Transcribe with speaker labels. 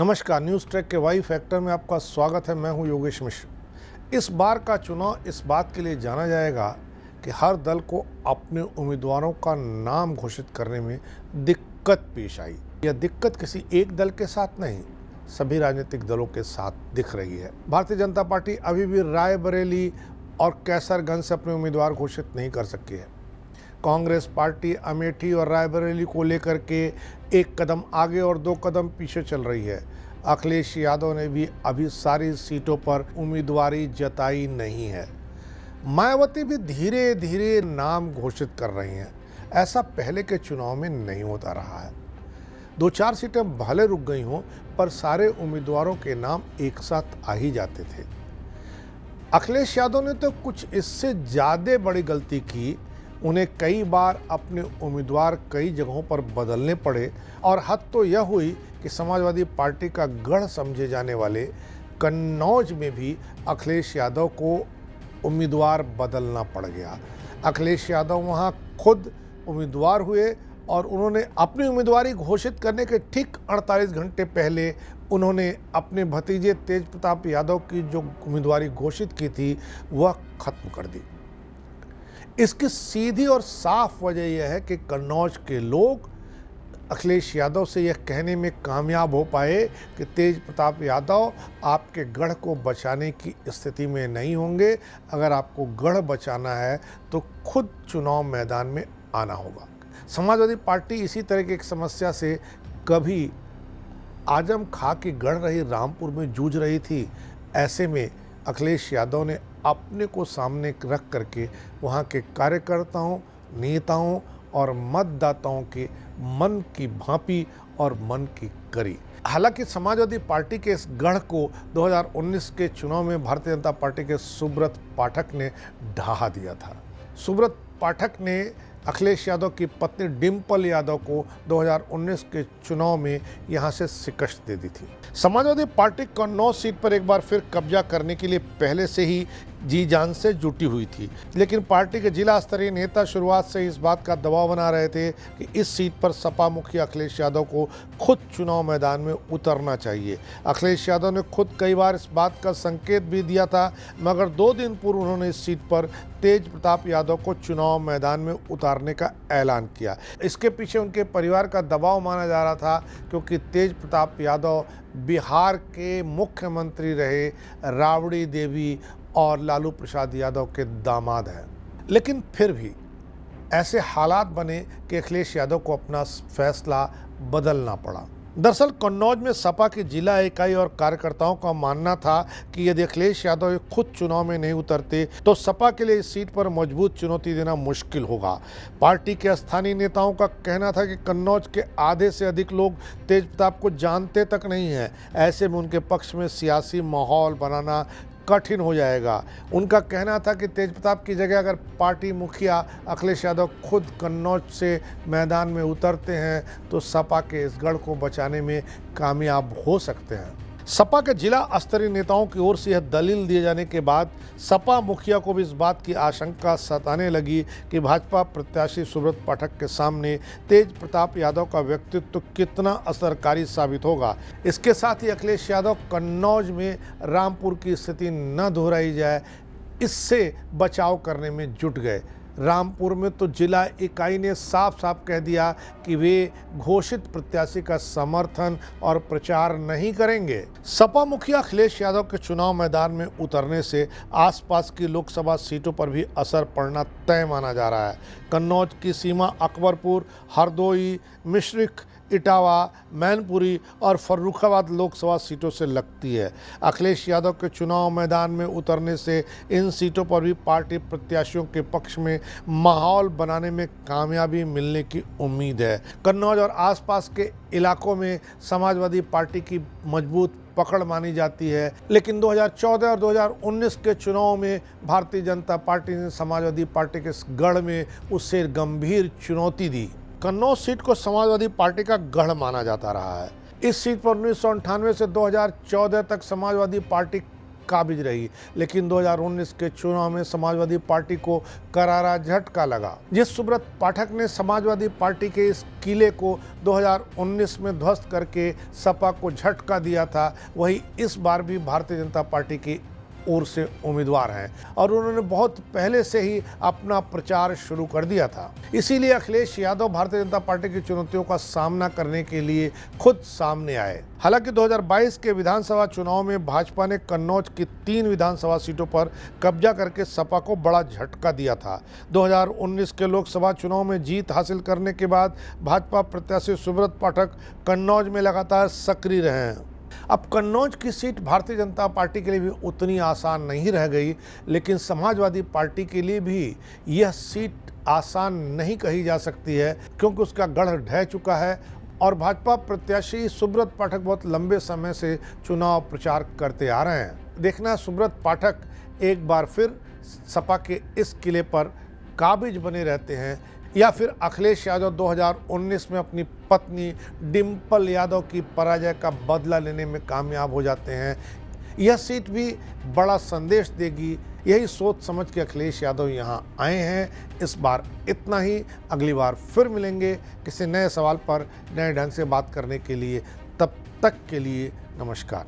Speaker 1: नमस्कार, news track के Y factor में आपका स्वागत है। मैं हूं योगेश मिश्र। इस बार का चुनाव इस बात के लिए जाना जाएगा कि हर दल को अपने उम्मीदवारों का नाम घोषित करने में दिक्कत पेश आई। यह दिक्कत किसी एक दल के साथ नहीं, सभी राजनीतिक दलों के साथ दिख रही है। भारतीय जनता पार्टी अभी भी रायबरेली और कैसरगंज से अपने उम्मीदवार घोषित नहीं कर सकी है। कांग्रेस पार्टी अमेठी और रायबरेली को लेकर के एक कदम आगे और दो कदम पीछे चल रही है। अखिलेश यादव ने भी अभी सारी सीटों पर उम्मीदवारी जताई नहीं है। मायावती भी धीरे धीरे नाम घोषित कर रही हैं। ऐसा पहले के चुनाव में नहीं होता रहा है। 2-4 सीटें भले रुक गई हों, पर सारे उम्मीदवारों के नाम एक साथ आ ही जाते थे। अखिलेश यादव ने तो कुछ इससे ज़्यादा बड़ी गलती की। उन्हें कई बार अपने उम्मीदवार कई जगहों पर बदलने पड़े और हद तो यह हुई कि समाजवादी पार्टी का गढ़ समझे जाने वाले कन्नौज में भी अखिलेश यादव को उम्मीदवार बदलना पड़ गया। अखिलेश यादव वहां खुद उम्मीदवार हुए और उन्होंने अपनी उम्मीदवारी घोषित करने के ठीक 48 घंटे पहले उन्होंने अपने भतीजे तेज प्रताप यादव की जो उम्मीदवारी घोषित की थी वह खत्म कर दी। इसकी सीधी और साफ वजह यह है कि कन्नौज के लोग अखिलेश यादव से यह कहने में कामयाब हो पाए कि तेज प्रताप यादव आपके गढ़ को बचाने की स्थिति में नहीं होंगे। अगर आपको गढ़ बचाना है तो खुद चुनाव मैदान में आना होगा। समाजवादी पार्टी इसी तरह की एक समस्या से कभी आजम खां की गढ़ रही रामपुर में जूझ रही थी। ऐसे में अखिलेश यादव ने अपने को सामने रख करके वहाँ के कार्यकर्ताओं, नेताओं और मतदाताओं के मन की भांपी और मन की करी। हालांकि समाजवादी पार्टी के इस गढ़ को 2019 के चुनाव में भारतीय जनता पार्टी के सुब्रत पाठक ने ढहा दिया था। सुब्रत पाठक ने अखिलेश यादव की पत्नी डिम्पल यादव को 2019 के चुनाव में यहां से शिकस्त दे दी थी। समाजवादी पार्टी कन्नौज सीट पर एक बार फिर कब्जा करने के लिए पहले से ही जी जान से जुटी हुई थी, लेकिन पार्टी के जिला स्तरीय नेता शुरुआत से इस बात का दबाव बना रहे थे कि इस सीट पर सपा मुखिया अखिलेश यादव को खुद चुनाव मैदान में उतरना चाहिए। अखिलेश यादव ने खुद कई बार इस बात का संकेत भी दिया था, मगर 2 दिन पूर्व उन्होंने इस सीट पर तेज प्रताप यादव को चुनाव मैदान में उतारने का ऐलान किया। इसके पीछे उनके परिवार का दबाव माना जा रहा था, क्योंकि तेज प्रताप यादव बिहार के मुख्यमंत्री रहे राबड़ी देवी और लालू प्रसाद यादव के दामाद हैं। लेकिन फिर भी ऐसे हालात बने कि अखिलेश यादव को अपना फैसला बदलना पड़ा। दरअसल कन्नौज में सपा की जिला इकाई और कार्यकर्ताओं का मानना था कि यदि अखिलेश यादव खुद चुनाव में नहीं उतरते तो सपा के लिए इस सीट पर मजबूत चुनौती देना मुश्किल होगा। पार्टी के स्थानीय नेताओं का कहना था कि कन्नौज के आधे से अधिक लोग तेज प्रताप को जानते तक नहीं हैं। ऐसे में उनके पक्ष में सियासी माहौल बनाना कठिन हो जाएगा। उनका कहना था कि तेज प्रताप की जगह अगर पार्टी मुखिया अखिलेश यादव खुद कन्नौज से मैदान में उतरते हैं तो सपा के इस गढ़ को बचाने में कामयाब हो सकते हैं। सपा के जिला स्तरीय नेताओं की ओर से यह दलील दिए जाने के बाद सपा मुखिया को भी इस बात की आशंका सताने लगी कि भाजपा प्रत्याशी सुब्रत पाठक के सामने तेज प्रताप यादव का व्यक्तित्व कितना असरकारी साबित होगा। इसके साथ ही अखिलेश यादव कन्नौज में रामपुर की स्थिति न दोहराई जाए, इससे बचाव करने में जुट गए। रामपुर में तो जिला इकाई ने साफ साफ कह दिया कि वे घोषित प्रत्याशी का समर्थन और प्रचार नहीं करेंगे। सपा मुखिया अखिलेश यादव के चुनाव मैदान में उतरने से आसपास की लोकसभा सीटों पर भी असर पड़ना तय माना जा रहा है। कन्नौज की सीमा अकबरपुर, हरदोई, मिश्रिख, इटावा, मैनपुरी और फर्रुखाबाद लोकसभा सीटों से लगती है। अखिलेश यादव के चुनाव मैदान में उतरने से इन सीटों पर भी पार्टी प्रत्याशियों के पक्ष में माहौल बनाने में कामयाबी मिलने की उम्मीद है। कन्नौज और आसपास के इलाकों में समाजवादी पार्टी की मजबूत पकड़ मानी जाती है, लेकिन 2014 और 2019 के चुनाव में भारतीय जनता पार्टी ने समाजवादी पार्टी के गढ़ में उससे गंभीर चुनौती दी। कन्नौज सीट को समाजवादी पार्टी का गढ़ माना जाता रहा है। इस सीट पर 1998 से 2014 तक समाजवादी पार्टी काबिज रही, लेकिन 2019 के चुनाव में समाजवादी पार्टी को करारा झटका लगा। जिस सुब्रत पाठक ने समाजवादी पार्टी के इस किले को 2019 में ध्वस्त करके सपा को झटका दिया था, वही इस बार भी भारतीय जनता पार्टी की ओर से उम्मीदवार हैं और उन्होंने बहुत पहले से ही अपना प्रचार शुरू कर दिया था। इसीलिए अखिलेश यादव भारतीय जनता पार्टी की चुनौतियों का सामना करने के लिए खुद सामने आए। हालांकि 2022 के विधानसभा चुनाव में भाजपा ने कन्नौज की 3 विधानसभा सीटों पर कब्जा करके सपा को बड़ा झटका दिया था। 2019 के लोकसभा चुनाव में जीत हासिल करने के बाद भाजपा प्रत्याशी सुब्रत पाठक कन्नौज में लगातार सक्रिय रहे हैं। अब कन्नौज की सीट भारतीय जनता पार्टी के लिए भी उतनी आसान नहीं रह गई, लेकिन समाजवादी पार्टी के लिए भी यह सीट आसान नहीं कही जा सकती है, क्योंकि उसका गढ़ ढह चुका है और भाजपा प्रत्याशी सुब्रत पाठक बहुत लंबे समय से चुनाव प्रचार करते आ रहे हैं। देखना सुब्रत पाठक एक बार फिर सपा के इस किले पर काबिज बने रहते हैं या फिर अखिलेश यादव 2019 में अपनी पत्नी डिम्पल यादव की पराजय का बदला लेने में कामयाब हो जाते हैं। यह सीट भी बड़ा संदेश देगी, यही सोच समझ के अखिलेश यादव यहाँ आए हैं। इस बार इतना ही, अगली बार फिर मिलेंगे किसी नए सवाल पर नए ढंग से बात करने के लिए। तब तक के लिए नमस्कार।